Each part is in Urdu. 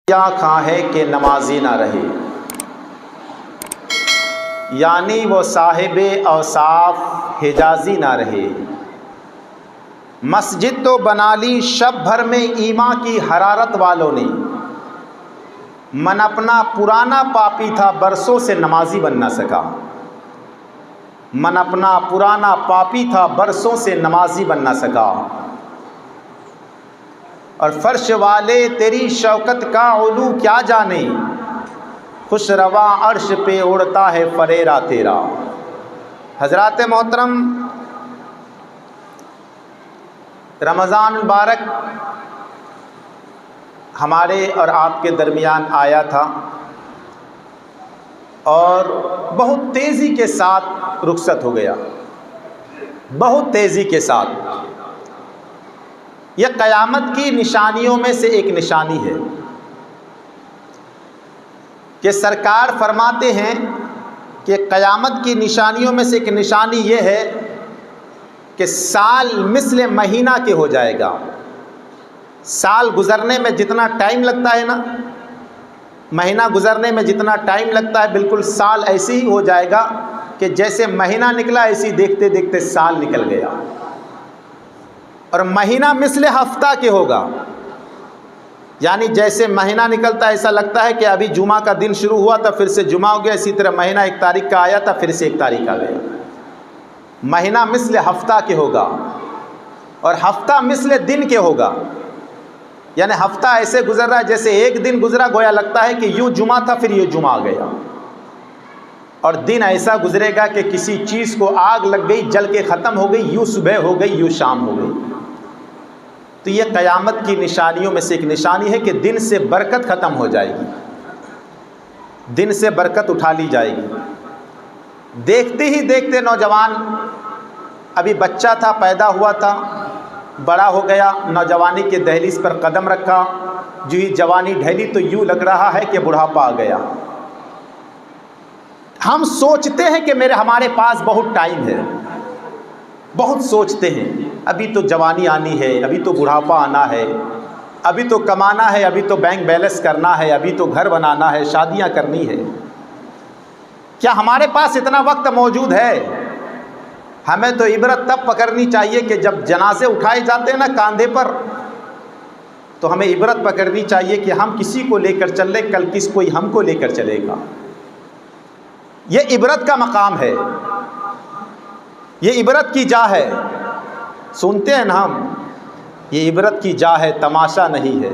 کیا کھاہے کہ نمازی نہ رہے، یعنی وہ صاحب اوصاف حجازی نہ رہے۔ مسجد تو بنا لی شب بھر میں ایمان کی حرارت والوں نے، من اپنا پرانا پاپی تھا برسوں سے نمازی بن نہ سکا۔ من اپنا پرانا پاپی تھا برسوں سے نمازی بن نہ سکا۔ اور فرش والے تیری شوکت کا علو کیا جانے، خوش رواں عرش پہ اڑتا ہے فریرا تیرا۔ حضرات محترم، رمضان مبارک ہمارے اور آپ کے درمیان آیا تھا اور بہت تیزی کے ساتھ رخصت ہو گیا، بہت تیزی کے ساتھ۔ یہ قیامت کی نشانیوں میں سے ایک نشانی ہے کہ سرکار فرماتے ہیں کہ قیامت کی نشانیوں میں سے ایک نشانی یہ ہے کہ سال مثل مہینہ کے ہو جائے گا۔ سال گزرنے میں جتنا ٹائم لگتا ہے نا، مہینہ گزرنے میں جتنا ٹائم لگتا ہے، بالکل سال ایسے ہی ہو جائے گا کہ جیسے مہینہ نکلا ایسے دیکھتے دیکھتے سال نکل گیا۔ اور مہینہ مثل ہفتہ کے ہوگا، یعنی جیسے مہینہ نکلتا ہے ایسا لگتا ہے کہ ابھی جمعہ کا دن شروع ہوا تھا پھر سے جمعہ ہو گیا، اسی طرح مہینہ 1 تاریخ کا آیا تھا پھر سے 1 تاریخ آ گیا۔ مہینہ مثل ہفتہ کے ہوگا اور ہفتہ مثل دن کے ہوگا، یعنی ہفتہ ایسے گزر رہا ہے جیسے ایک دن گزرا گویا لگتا ہے کہ یوں جمعہ تھا پھر یہ جمعہ آ گیا۔ اور دن ایسا گزرے گا کہ کسی چیز کو آگ لگ گئی، جل کے ختم ہو گئی، یوں صبح ہو گئی یوں شام ہو گئی۔ تو یہ قیامت کی نشانیوں میں سے ایک نشانی ہے کہ دن سے برکت ختم ہو جائے گی، دن سے برکت اٹھا لی جائے گی۔ دیکھتے ہی دیکھتے نوجوان، ابھی بچہ تھا، پیدا ہوا تھا، بڑا ہو گیا، نوجوانی کے دہلیز پر قدم رکھا، جو ہی جوانی ڈھلی تو یوں لگ رہا ہے کہ بڑھاپا آ گیا۔ ہم سوچتے ہیں کہ ہمارے پاس بہت ٹائم ہے، بہت سوچتے ہیں، ابھی تو جوانی آنی ہے، ابھی تو بڑھاپا آنا ہے، ابھی تو کمانا ہے، ابھی تو بینک بیلنس کرنا ہے، ابھی تو گھر بنانا ہے، شادیاں کرنی ہے۔ کیا ہمارے پاس اتنا وقت موجود ہے؟ ہمیں تو عبرت تب پکڑنی چاہیے کہ جب جنازے اٹھائے جاتے ہیں نا کاندھے پر، تو ہمیں عبرت پکڑنی چاہیے کہ ہم کسی کو لے کر چل رہے، کل کوئی ہم کو لے کر چلے گا۔ یہ عبرت کا مقام ہے، یہ عبرت کی جا ہے۔ سنتے ہیں نا ہم، یہ عبرت کی جا ہے، تماشا نہیں ہے۔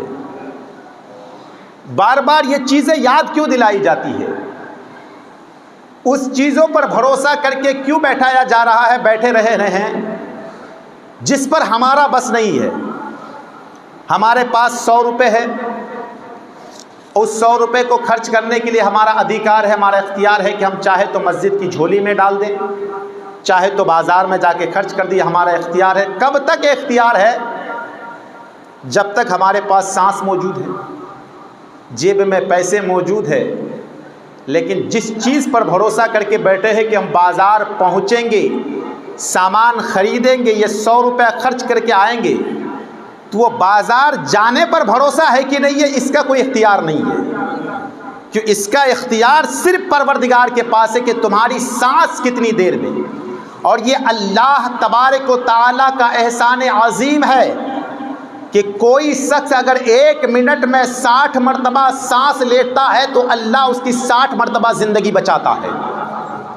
بار بار یہ چیزیں یاد کیوں دلائی جاتی ہے؟ اس چیزوں پر بھروسہ کر کے کیوں بیٹھایا جا رہا ہے، بیٹھے رہے ہیں جس پر ہمارا بس نہیں ہے۔ ہمارے پاس 100 روپے ہے، اس 100 روپے کو خرچ کرنے کے لیے ہمارا ادھیکار ہے، ہمارا اختیار ہے کہ ہم چاہے تو مسجد کی جھولی میں ڈال دیں، چاہے تو بازار میں جا کے خرچ کر دیں، ہمارا اختیار ہے۔ کب تک اختیار ہے؟ جب تک ہمارے پاس سانس موجود ہے، جیب میں پیسے موجود ہے۔ لیکن جس چیز پر بھروسہ کر کے بیٹھے ہیں کہ ہم بازار پہنچیں گے، سامان خریدیں گے، یہ 100 روپے خرچ کر کے آئیں گے، تو وہ بازار جانے پر بھروسہ ہے کہ نہیں ہے، اس کا کوئی اختیار نہیں ہے، کہ اس کا اختیار صرف پروردگار کے پاس ہے کہ تمہاری سانس کتنی دیر میں۔ اور یہ اللہ تبارک و تعالیٰ کا احسان عظیم ہے کہ کوئی شخص اگر 1 منٹ میں 60 مرتبہ سانس لیتا ہے تو اللہ اس کی 60 مرتبہ زندگی بچاتا ہے،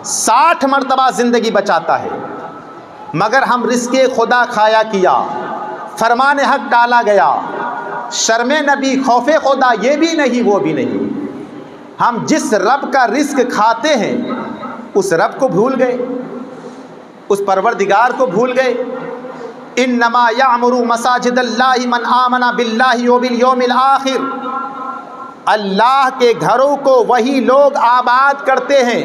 60 مرتبہ زندگی بچاتا ہے۔ مگر ہم رزق خدا کھایا کیا، فرمان حق ٹالا گیا، شرم نبی خوف خدا یہ بھی نہیں وہ بھی نہیں۔ ہم جس رب کا رزق کھاتے ہیں اس رب کو بھول گئے، اس پروردگار کو بھول گئے۔ انما یعمر مساجد اللہ من آمن باللہ وبالیوم الآخر، اللہ کے گھروں کو وہی لوگ آباد کرتے ہیں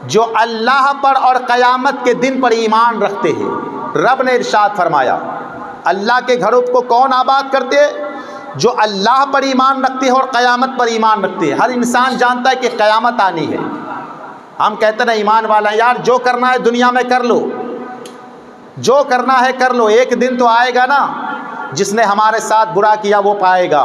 جو اللہ پر اور قیامت کے دن پر ایمان رکھتے ہیں۔ رب نے ارشاد فرمایا، اللہ کے گھروں کو کون آباد کرتے ہیں؟ جو اللہ پر ایمان رکھتے ہیں اور قیامت پر ایمان رکھتے ہیں۔ ہر انسان جانتا ہے کہ قیامت آنی ہے، ہم کہتے ہیں ایمان والا یار جو کرنا ہے دنیا میں کر لو، جو کرنا ہے کر لو، ایک دن تو آئے گا نا جس نے ہمارے ساتھ برا کیا وہ پائے گا،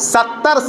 70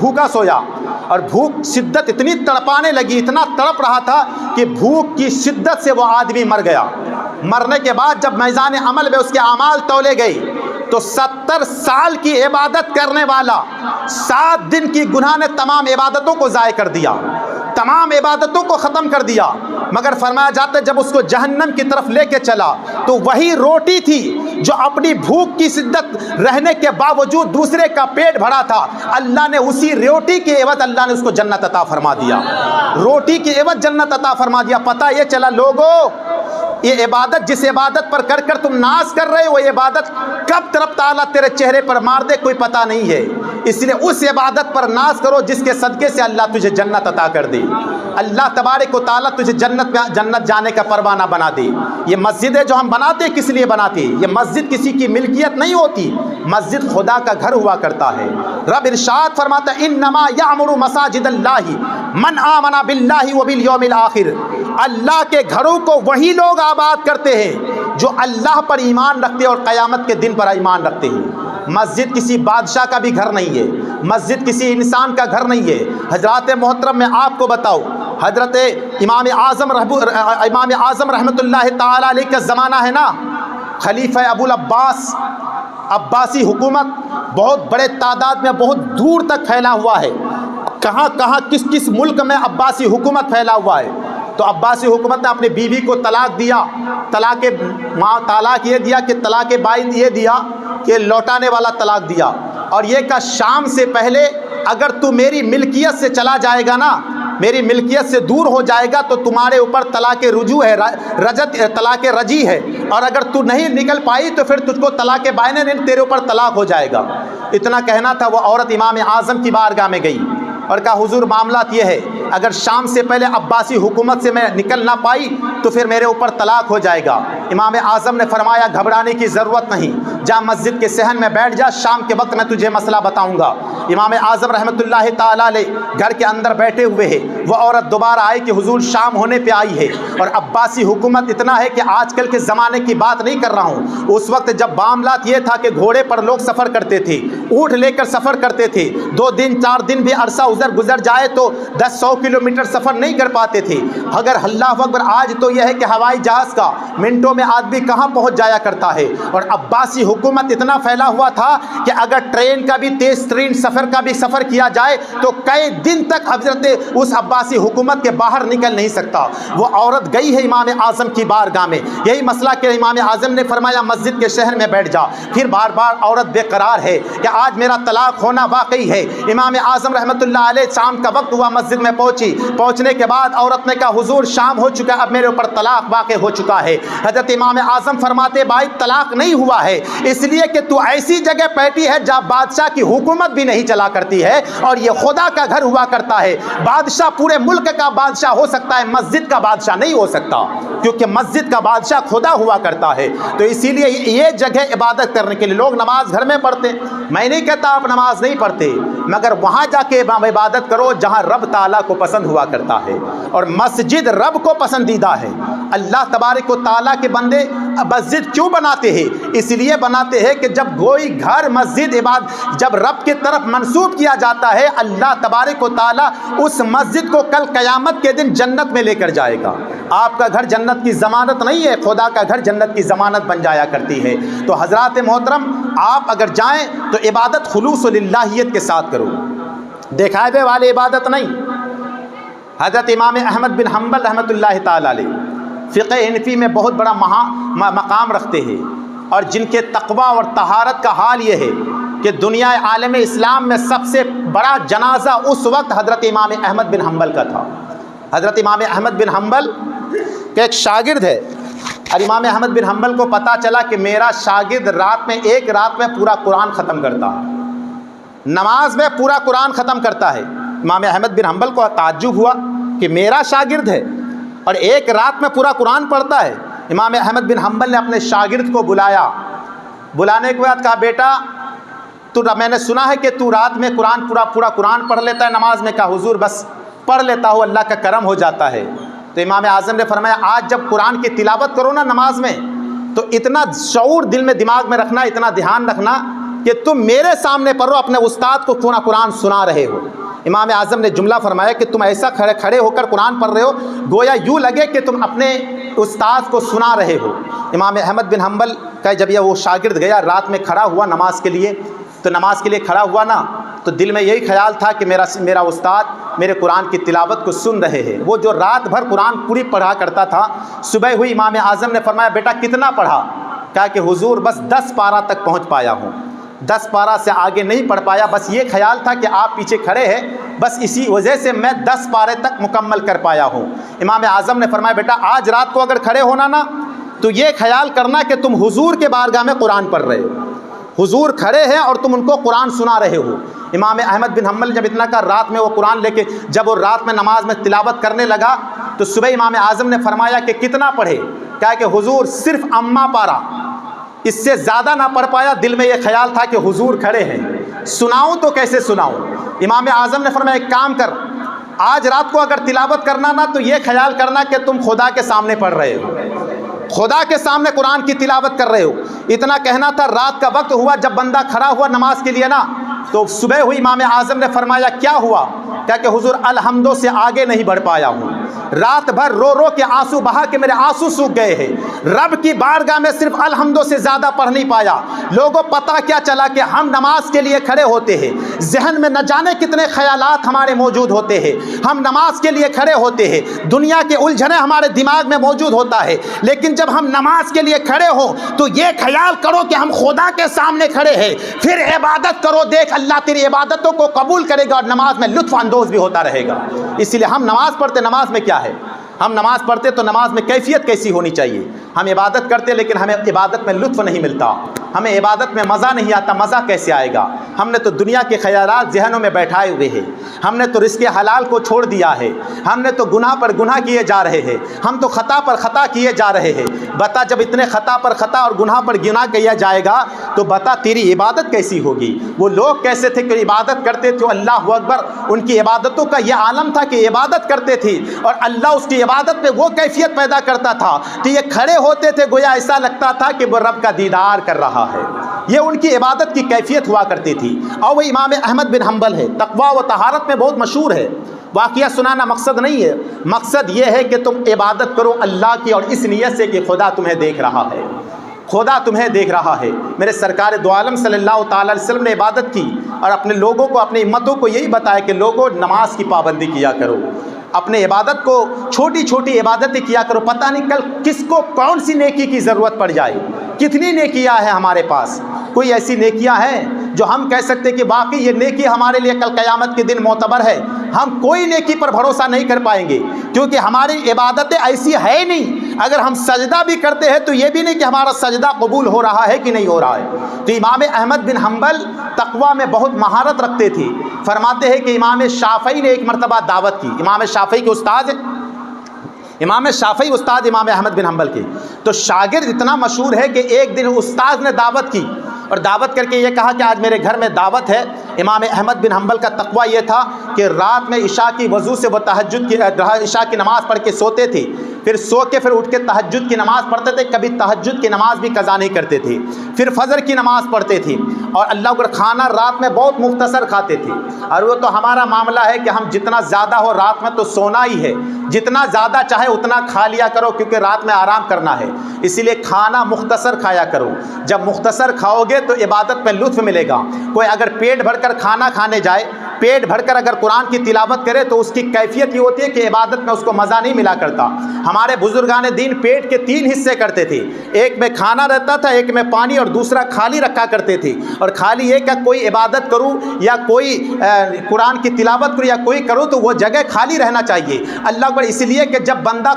بھوکا سویا اور بھوک شدت اتنی تڑپانے لگی، اتنا تڑپ رہا تھا کہ بھوک کی شدت سے وہ آدمی مر گیا۔ مرنے کے بعد جب میزان عمل میں اس کے اعمال تولے گئے تو 70 سال کی عبادت کرنے والا 7 دن کی گناہ نے تمام عبادتوں کو ضائع کر دیا، تمام عبادتوں کو ختم کر دیا۔ مگر فرمایا جاتا ہے جب اس کو جہنم کی طرف لے کے چلا تو وہی روٹی تھی جو اپنی بھوک کی شدت رہنے کے باوجود دوسرے کا پیٹ بھرا تھا، اللہ نے اسی روٹی کے عوض اللہ نے اس کو جنت عطا فرما دیا، روٹی کے عوض جنت عطا فرما دیا۔ پتہ یہ چلا لوگوں، یہ عبادت جس عبادت پر کر کر تم ناز کر رہے ہو، یہ عبادت کب طرف تعالیٰ تیرے چہرے پر مار دے کوئی پتہ نہیں ہے، اس لیے اس عبادت پر ناز کرو جس کے صدقے سے اللہ تجھے جنت عطا کر دے، اللہ تبارک و تعالیٰ تجھے جنت جانے کا پروانہ بنا دے۔ یہ مسجدیں جو ہم بناتے ہیں کس لیے بناتے ہیں؟ یہ مسجد کسی کی ملکیت نہیں ہوتی، مسجد خدا کا گھر ہوا کرتا ہے۔ رب ارشاد فرماتا ہے انما یعمر مساجد اللہ من آمن باللہ وبالیوم الآخر، اللہ کے گھروں کو وہی لوگ آباد کرتے ہیں جو اللہ پر ایمان رکھتے ہیں اور قیامت کے دن پر ایمان رکھتے ہیں۔ مسجد کسی بادشاہ کا بھی گھر نہیں ہے، مسجد کسی انسان کا گھر نہیں ہے۔ حضرات محترم میں آپ کو بتاؤ، حضرت امام اعظم رحمۃ اللہ تعالی علیہ کا زمانہ ہے نا، خلیفہ ابو العباس عباسی حکومت بہت بڑے تعداد میں بہت دور تک پھیلا ہوا ہے، کہاں کہاں کس کس ملک میں عباسی حکومت پھیلا ہوا ہے۔ تو عباسی حکومت نے اپنی بیوی کو طلاق دیا، طلاق یہ دیا کہ طلاق بائن یہ دیا کہ لوٹانے والا طلاق دیا، اور یہ کہ شام سے پہلے اگر تو میری ملکیت سے چلا جائے گا نا، میری ملکیت سے دور ہو جائے گا تو تمہارے اوپر طلاق رجوع ہے، طلاق رجی ہے، اور اگر تو نہیں نکل پائی تو پھر تجھ کو طلاق بائن نہیں، تیرے اوپر طلاق ہو جائے گا۔ اتنا کہنا تھا، وہ عورت امام اعظم کی بارگاہ میں گئی اور کہا حضور معاملات یہ ہے، اگر شام سے پہلے عباسی حکومت سے میں نکل نہ پائی تو پھر میرے اوپر طلاق ہو جائے گا۔ امام اعظم نے فرمایا گھبرانے کی ضرورت نہیں، جا مسجد کے صحن میں بیٹھ جا، شام کے وقت میں تجھے مسئلہ بتاؤں گا۔ امام اعظم رحمۃ اللہ تعالی علیہ گھر کے اندر بیٹھے ہوئے ہیں، وہ عورت دوبارہ آئی کہ حضور شام ہونے پہ آئی ہے، اور عباسی حکومت اتنا ہے کہ آج کل کے زمانے کی بات نہیں کر رہا ہوں، اس وقت جب معاملات یہ تھا کہ گھوڑے پر لوگ سفر کرتے تھے، اونٹ لے کر سفر کرتے تھے، 2 دن 4 دن بھی عرصہ گزر جائے تو 10-100 کلومیٹر سفر نہیں کر پاتے تھے۔ اگر اللہ اکبر، آج تو یہ ہے کہ ہوائی جہاز کا منٹوں میں آدمی کہاں پہنچ جایا کرتا ہے، اور عباسی حکومت اتنا پھیلا ہوا تھا کہ اگر ٹرین کا بھی تیز ترین سفر کیا جائے تو کئی دن تک حضرت اس عباسی حکومت کے باہر نکل نہیں سکتا۔ وہ عورت گئی ہے امام اعظم کی بارگاہ میں، یہی مسئلہ کہ امام اعظم نے فرمایا مسجد کے شہر میں بیٹھ جا۔ پھر بار بار عورت بے قرار ہے کہ آج میرا طلاق ہونا واقعی ہے۔ امام اعظم رحمۃ اللہ علیہ شام کا وقت ہوا، مسجد میں پہنچنے کے بعد عورت نے کہا حضور شام ہو چکا، اب میرے اوپر طلاق واقع ہو چکا ہے۔ حضرت امام اعظم فرماتے بھائی طلاق نہیں ہوا ہے اس لیے کہ تو ایسی جگہ بیٹھی ہے جہاں بادشاہ کی حکومت بھی نہیں چلا کرتی ہے، اور یہ خدا کا گھر ہوا کرتا ہے۔ بادشاہ پورے ملک کا بادشاہ ہو سکتا ہے، مسجد کا بادشاہ نہیں ہو سکتا، کیونکہ مسجد کا بادشاہ خدا ہوا کرتا ہے۔ تو اسی لیے یہ جگہ عبادت کرنے کے لیے لوگ نماز گھر میں پڑھتے، میں نہیں کہتا آپ نماز نہیں پڑھتے، مگر وہاں جا کے عبادت کرو جہاں رب تعالیٰ کو پسند ہوا کرتا ہے، اور مسجد رب کو پسندیدہ ہے۔ اللہ تبارک و تعالیٰ کے بندے مسجد کیوں بناتے ہیں؟ اس لیے بناتے ہیں کہ جب کوئی گھر مسجد جب رب کی طرف منسوب کیا جاتا ہے، اللہ تبارک و تعالیٰ اس مسجد کو کل قیامت کے دن جنت میں لے کر جائے گا۔ آپ کا گھر جنت کی ضمانت نہیں ہے، خدا کا گھر جنت کی ضمانت بن جایا کرتی ہے۔ تو حضرات محترم، آپ اگر جائیں تو عبادت خلوص و للہیت کے ساتھ کرو، دکھائے والے عبادت نہیں۔ حضرت امام احمد بن حنبل رحمۃ اللہ تعالی علیہ فقہ حنفی میں بہت بڑا مقام رکھتے ہیں، اور جن کے تقوی اور طہارت کا حال یہ ہے کہ دنیا عالم اسلام میں سب سے بڑا جنازہ اس وقت حضرت امام احمد بن حنبل کا تھا۔ حضرت امام احمد بن حنبل کا ایک شاگرد ہے، اور امام احمد بن حنبل کو پتہ چلا کہ میرا شاگرد ایک رات میں پورا قرآن ختم کرتا ہے، نماز میں پورا قرآن ختم کرتا ہے۔ امام احمد بن حنبل کو تعجب ہوا کہ میرا شاگرد ہے اور ایک رات میں پورا قرآن پڑھتا ہے۔ امام احمد بن حنبل نے اپنے شاگرد کو بلایا، بلانے کے بعد کہا بیٹا میں نے سنا ہے کہ تو رات میں پورا قرآن پڑھ لیتا ہے نماز میں۔ کہا حضور بس پڑھ لیتا ہوں، اللہ کا کرم ہو جاتا ہے۔ تو امام اعظم نے فرمایا آج جب قرآن کی تلاوت کرو نا نماز میں، تو اتنا شعور دل میں دماغ میں رکھنا، اتنا دھیان رکھنا کہ تم میرے سامنے پڑھو، اپنے استاد کو کیوں نہ قرآن سنا رہے ہو۔ امام اعظم نے جملہ فرمایا کہ تم ایسا کھڑے ہو کر قرآن پڑھ رہے ہو گویا یوں لگے کہ تم اپنے استاد کو سنا رہے ہو۔ امام احمد بن حنبل کا جب یہ وہ شاگرد گیا رات میں کھڑا ہوا نماز کے لیے، تو نماز کے لیے کھڑا ہوا نا تو دل میں یہی خیال تھا کہ میرا استاد میرے قرآن کی تلاوت کو سن رہے ہیں۔ وہ جو رات بھر قرآن پوری پڑھا کرتا تھا، صبح ہوئی امام اعظم نے فرمایا بیٹا کتنا پڑھا؟ کہا کہ حضور بس 10 پارہ تک پہنچ پایا ہوں، 10 پارہ سے آگے نہیں پڑھ پایا، بس یہ خیال تھا کہ آپ پیچھے کھڑے ہیں، بس اسی وجہ سے میں 10 پارے تک مکمل کر پایا ہوں۔ امام اعظم نے فرمایا بیٹا آج رات کو اگر کھڑے ہونا نا تو یہ خیال کرنا کہ تم حضور کے بارگاہ میں قرآن پڑھ رہے ہو، حضور کھڑے ہیں اور تم ان کو قرآن سنا رہے ہو۔ امام احمد بن حنبل جب اتنا کہا رات میں وہ قرآن لے کے جب وہ رات میں نماز میں تلاوت کرنے لگا تو صبح امام اعظم نے فرمایا کہ کتنا پڑھے؟ کہا کہ حضور صرف اما پارہ، اس سے زیادہ نہ پڑھ پایا۔ دل میں یہ خیال تھا کہ حضور کھڑے ہیں، سناؤں تو کیسے سناؤں؟ امام اعظم نے فرمایا ایک کام کر، آج رات کو اگر تلاوت کرنا نا تو یہ خیال کرنا کہ تم خدا کے سامنے پڑھ رہے ہو، خدا کے سامنے قرآن کی تلاوت کر رہے ہو۔ اتنا کہنا تھا۔ رات کا وقت ہوا، جب بندہ کھڑا ہوا نماز کے لیے نا تو صبح ہوئی، امام اعظم نے فرمایا کیا ہوا؟ کہا کہ حضور الحمدوں سے آگے نہیں بڑھ پایا ہوں، رات بھر رو رو کے آنسو بہا کے میرے آنسو سوکھ گئے ہیں، رب کی بارگاہ میں صرف الحمدوں سے زیادہ پڑھ نہیں پایا۔ لوگوں پتہ کیا چلا کہ ہم نماز کے لیے کھڑے ہوتے ہیں، ذہن میں نہ جانے کتنے خیالات ہمارے موجود ہوتے ہیں، ہم نماز کے لیے کھڑے ہوتے ہیں، دنیا کے الجھنیں ہمارے دماغ میں موجود ہوتا ہے، لیکن جب ہم نماز کے لیے کھڑے ہوں تو یہ خیال کرو کہ ہم خدا کے سامنے کھڑے ہیں، پھر عبادت کرو، دیکھ اللہ تیری عبادتوں کو قبول کرے گا اور نماز میں لطف اندوز بھی ہوتا رہے گا۔ اسی لیے ہم نماز پڑھتے، نماز میں کیا ہے؟ ہم نماز پڑھتے تو نماز میں کیفیت کیسی ہونی چاہیے؟ ہم عبادت کرتے لیکن ہمیں عبادت میں لطف نہیں ملتا، ہمیں عبادت میں مزہ نہیں آتا۔ مزہ کیسے آئے گا؟ ہم نے تو دنیا کے خیالات ذہنوں میں بیٹھائے ہوئے ہیں، ہم نے تو رزق حلال کو چھوڑ دیا ہے، ہم نے تو گناہ پر گناہ کیے جا رہے ہیں، ہم تو خطا پر خطا کیے جا رہے ہیں۔ بتا جب اتنے خطا پر خطا اور گناہ پر گناہ کیا جائے گا تو بتا تیری عبادت کیسی ہوگی؟ وہ لوگ کیسے تھے کہ عبادت کرتے تھے؟ اللہ اکبر، ان کی عبادتوں کا یہ عالم تھا کہ عبادت کرتے تھے اور اللہ اس کی عبادت میں وہ کیفیت پیدا کرتا تھا کہ یہ کھڑے ہوتے تھے گویا ایسا لگتا تھا کہ وہ رب کا دیدار کر رہا ہے۔ یہ ان کی عبادت کی کیفیت ہوا کرتی تھی۔ اور وہ امام احمد بن حنبل ہے، تقویٰ و طہارت میں بہت مشہور ہے۔ واقعہ سنانا مقصد نہیں ہے، مقصد یہ ہے کہ تم عبادت کرو اللہ کی اور اس نیت سے کہ خدا تمہیں دیکھ رہا ہے، خدا تمہیں دیکھ رہا ہے۔ میرے سرکار دو عالم صلی اللہ تعالی علیہ وسلم نے عبادت کی اور اپنے لوگوں کو، اپنی امتوں کو یہی بتایا کہ لوگوں نماز کی پابندی کیا کرو، اپنے عبادت کو چھوٹی چھوٹی عبادتیں کیا کرو، پتہ نہیں کل کس کو کون سی نیکی کی ضرورت پڑ جائے۔ کتنی نیکیاں ہیں ہمارے پاس، کوئی ایسی نیکیاں ہیں جو ہم کہہ سکتے کہ واقعی یہ نیکی ہمارے لیے کل قیامت کے دن معتبر ہے؟ ہم کوئی نیکی پر بھروسہ نہیں کر پائیں گے کیونکہ ہماری عبادتیں ایسی ہے نہیں۔ اگر ہم سجدہ بھی کرتے ہیں تو یہ بھی نہیں کہ ہمارا سجدہ قبول ہو رہا ہے کہ نہیں ہو رہا ہے۔ تو امام احمد بن حنبل تقویٰ میں بہت مہارت رکھتے تھے۔ فرماتے ہیں کہ امام شافعی نے ایک مرتبہ دعوت کی، امام شافعی کے استاد ہیں، امام شافعی استاد امام احمد بن حنبل کے، تو شاگرد اتنا مشہور ہے کہ ایک دن استاد نے دعوت کی اور دعوت کر کے یہ کہا کہ آج میرے گھر میں دعوت ہے۔ امام احمد بن حنبل کا تقویٰ یہ تھا کہ رات میں عشاء کی وضو سے وہ عشاء کی نماز پڑھ کے سوتے تھے، پھر سو کے پھر اٹھ کے تہجد کی نماز پڑھتے تھے، کبھی تہجد کی نماز بھی قضا نہیں کرتے تھے، پھر فجر کی نماز پڑھتے تھے اور اللہ اکبر کھانا رات میں بہت مختصر کھاتے تھے۔ اور وہ تو ہمارا معاملہ ہے کہ ہم جتنا زیادہ ہو رات میں تو سونا ہی ہے، جتنا زیادہ چاہے اتنا کھا لیا کرو کیونکہ رات میں آرام کرنا ہے، اسی لیے کھانا مختصر کھایا کرو۔ جب مختصر کھاؤ گے تو عبادت میں لطف ملے گا۔ کوئی اگر پیٹ بھر کر کھانا کھانے جائے، پیٹ بھر کر اگر قرآن کی تلاوت کرے تو اس کی کیفیت یہ ہوتی ہے کہ عبادت میں اس کو مزہ نہیں ملا کرتا۔ ہمارے بزرگان دین پیٹ کے 3 حصے کرتے تھے، ایک میں کھانا رہتا تھا، ایک میں پانی اور دوسرا خالی رکھا کرتے تھے۔ اور خالی یہ کہ کوئی عبادت کروں یا کوئی قرآن کی تلاوت کروں یا کوئی کروں تو وہ جگہ خالی رہنا چاہیے۔ اللہ اکبر، اس لیے کہ جب بندہ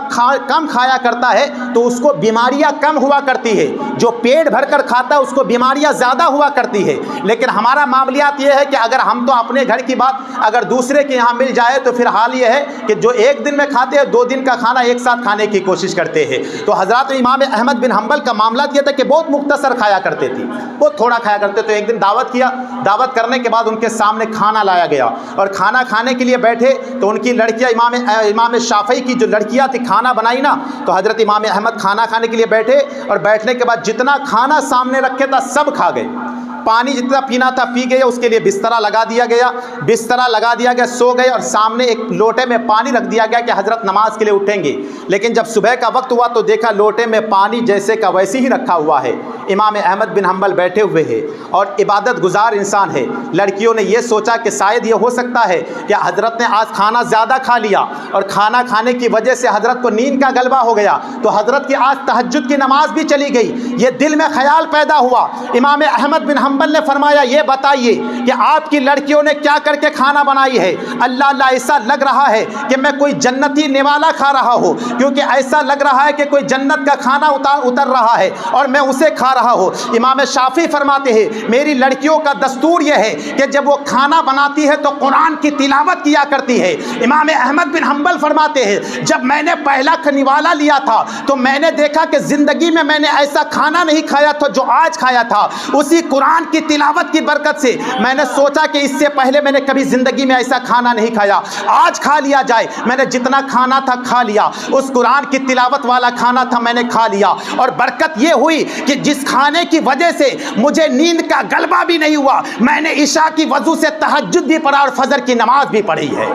کم کھایا کرتا ہے تو اس کو بیماریاں کم ہوا کرتی ہے، جو پیٹ بھر کر کھاتا ہے اس کو بیماریاں زیادہ ہوا کرتی ہے۔ لیکن ہمارا معاملات یہ ہے کہ اگر ہم تو اپنے گھر کی بات اگر دوسرے کے یہاں مل جائے تو پھر حال یہ ہے کہ جو ایک دن میں کھاتے ہیں 2 دن کا کھانا ایک ساتھ کھانے کی کوشش کرتے ہیں۔ تو حضرات امام احمد بن حنبل کا معاملات یہ تھا کہ بہت مختصر کھایا کرتے تھے، بہت تھوڑا کھایا کرتے۔ تو ایک دن دعوت کیا، دعوت کرنے کے بعد ان کے سامنے کھانا لایا گیا اور کھانا کھانے کے لیے بیٹھے تو ان کی لڑکیاں امام شافعی کی جو لڑکیاں تھی کھانا بنائی نا، تو حضرت امام احمد کھانا کھانے کے لیے بیٹھے اور بیٹھنے کے بعد جتنا کھانا سامنے رکھے تھا سب کھا گئے پانی جتنا پینا تھا پی گئے، اس کے لیے بسترا لگا دیا گیا، سو گئے، اور سامنے ایک لوٹے میں پانی رکھ دیا گیا کہ حضرت نماز کے لیے اٹھیں گے۔ لیکن جب صبح کا وقت ہوا تو دیکھا لوٹے میں پانی جیسے کا ویسے ہی رکھا ہوا ہے۔ امام احمد بن حنبل بیٹھے ہوئے ہیں اور عبادت گزار انسان ہے۔ لڑکیوں نے یہ سوچا کہ شاید یہ ہو سکتا ہے کہ حضرت نے آج کھانا زیادہ کھا لیا اور کھانا کھانے کی وجہ سے حضرت کو نیند کا غلبہ ہو گیا، تو حضرت کی آج تہجد کی نماز بھی چلی گئی۔ یہ دل میں خیال پیدا ہوا۔ امام احمد بن حنبل نے فرمایا یہ بتائیے کہ آپ کی لڑکیوں نے کیا کر کے کھانا بنائی ہے؟ اللہ ایسا لگ رہا ہے کہ میں کوئی جنتی نوالا کھا رہا ہوں، کیونکہ ایسا لگ رہا ہے کہ کوئی جنت کا کھانا اتر رہا ہے اور میں اسے کھا رہا ہوں۔ امام شافعی فرماتے ہیں میری لڑکیوں کا دستور یہ ہے کہ جب وہ کھانا بناتی ہے تو قرآن کی تلاوت کیا کرتی ہے۔ امام احمد بن حنبل فرماتے ہیں جب میں نے پہلا نوالا لیا تھا تو میں نے دیکھا کہ زندگی میں میں نے ایسا کھانا نہیں کھایا تھا جو آج کھایا تھا۔ اسی قرآن کی تلاوت کی برکت سے میں نے سوچا کہ اس سے پہلے میں نے کبھی زندگی میں ایسا کھانا نہیں کھایا، آج کھا لیا جائے۔ میں نے جتنا کھانا تھا کھا لیا، اس قرآن کی تلاوت والا کھانا تھا میں نے کھا لیا، اور برکت یہ ہوئی کہ جس کھانے کی وجہ سے مجھے نیند کا غلبہ بھی نہیں ہوا، میں نے عشاء کی وضو سے تہجد بھی پڑھا اور فجر کی نماز بھی پڑھی ہے۔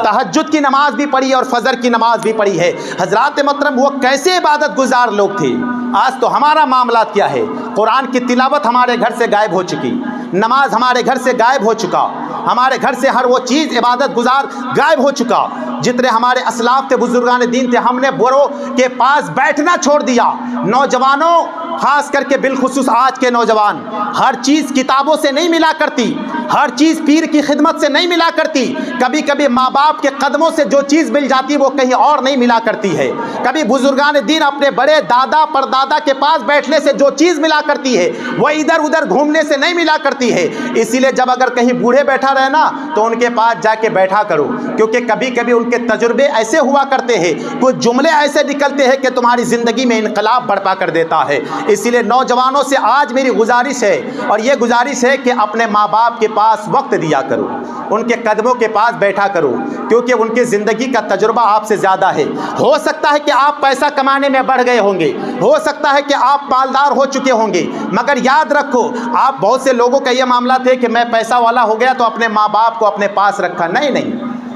تہجد کی نماز بھی پڑھی اور فجر کی نماز بھی پڑھی ہے۔ حضرات محترم وہ کیسے عبادت گزار لوگ تھے۔ آج تو ہمارا معاملات کیا ہے؟ قرآن کی تلاوت ہمارے گھر سے غائب ہو چکی، نماز ہمارے گھر سے غائب ہو چکا، ہمارے گھر سے ہر وہ چیز عبادت گزار غائب ہو چکا۔ جتنے ہمارے اسلاف تھے، بزرگان دین تھے، ہم نے بڑوں کے پاس بیٹھنا چھوڑ دیا۔ نوجوانوں خاص کر کے بالخصوص آج کے نوجوان، ہر چیز کتابوں سے نہیں ملا کرتی، ہر چیز پیر کی خدمت سے نہیں ملا کرتی۔ کبھی کبھی ماں باپ کے قدموں سے جو چیز مل جاتی وہ کہیں اور نہیں ملا کرتی ہے۔ کبھی بزرگان دین اپنے بڑے دادا پردادا کے پاس بیٹھنے سے جو چیز ملا کرتی ہے وہ ادھر ادھر گھومنے سے نہیں ملا کرتی ہے۔ اسی لیے جب اگر کہیں بوڑھے بیٹھا رہے نا تو ان کے پاس جا کے بیٹھا کرو، کیونکہ کبھی کبھی ان کے تجربے ایسے ہوا کرتے ہیں، کچھ جملے ایسے نکلتے ہیں کہ تمہاری زندگی میں انقلاب برپا کر دیتا ہے۔ اسی لیے نوجوانوں سے آج میری گزارش ہے، اور یہ گزارش ہے کہ اپنے ماں باپ کے پاس وقت دیا کرو، ان کے قدموں کے پاس بیٹھا کرو، کیونکہ ان کی زندگی کا تجربہ آپ سے زیادہ ہے۔ ہو سکتا ہے کہ آپ پیسہ کمانے میں بڑھ گئے ہوں گے، ہو سکتا ہے کہ آپ مالدار ہو چکے ہوں گے، مگر یاد رکھو آپ بہت سے لوگوں کا یہ معاملہ تھے کہ میں پیسہ والا ہو گیا تو اپنے ماں باپ کو اپنے پاس رکھا۔ نہیں،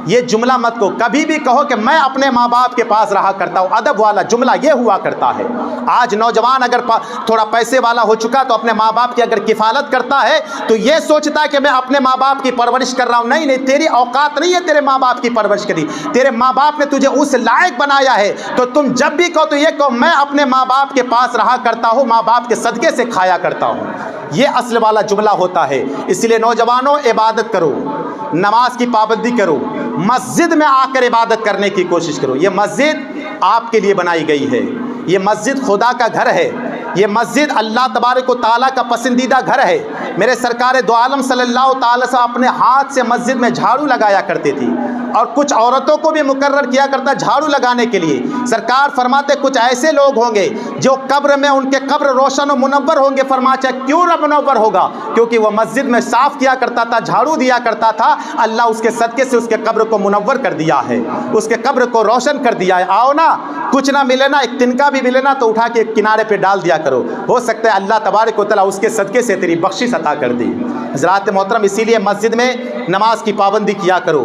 یہ جملہ مت کو کبھی بھی کہو کہ میں اپنے ماں باپ کے پاس رہا کرتا ہوں۔ ادب والا جملہ یہ ہوا کرتا ہے۔ آج نوجوان اگر تھوڑا پیسے والا ہو چکا تو اپنے ماں باپ کی اگر کفالت کرتا ہے تو یہ سوچتا ہے کہ میں اپنے ماں باپ کی پرورش کر رہا ہوں۔ نہیں، تیری اوقات نہیں ہے تیرے ماں باپ کی پرورش کری۔ تیرے ماں باپ نے تجھے اس لائق بنایا ہے، تو تم جب بھی کہو تو یہ کہو میں اپنے ماں باپ کے پاس رہا کرتا ہوں، ماں باپ کے صدقے سے کھایا کرتا ہوں۔ یہ اصل والا جملہ ہوتا ہے۔ اس لیے نوجوانوں عبادت کرو، نماز کی پابندی کرو، مسجد میں آ کر عبادت کرنے کی کوشش کرو۔ یہ مسجد آپ کے لیے بنائی گئی ہے، یہ مسجد خدا کا گھر ہے، یہ مسجد اللہ تبارک و تعالیٰ کا پسندیدہ گھر ہے۔ میرے سرکار دو عالم صلی اللہ تعالیٰ سے اپنے ہاتھ سے مسجد میں جھاڑو لگایا کرتے تھی، اور کچھ عورتوں کو بھی مقرر کیا کرتا جھاڑو لگانے کے لیے۔ سرکار فرماتے کچھ ایسے لوگ ہوں گے جو قبر میں ان کے قبر روشن و منور ہوں گے۔ فرمایا کیوں نہ منور ہوگا؟ کیونکہ وہ مسجد میں صاف کیا کرتا تھا، جھاڑو دیا کرتا تھا، اللہ اس کے صدقے سے اس کے قبر کو منور کر دیا ہے، اس کے قبر کو روشن کر دیا ہے۔ آؤ نا، کچھ نہ ملے نا، ایک تنکا بھی ملے نا تو اٹھا کے کنارے پہ ڈال دیا کرو، ہو سکتا ہے اللہ تبارک و تعالیٰ اس کے صدقے سے تیری بخشش عطا کر دی۔ حضرات محترم، اسی لیے مسجد میں نماز کی پابندی کیا کرو۔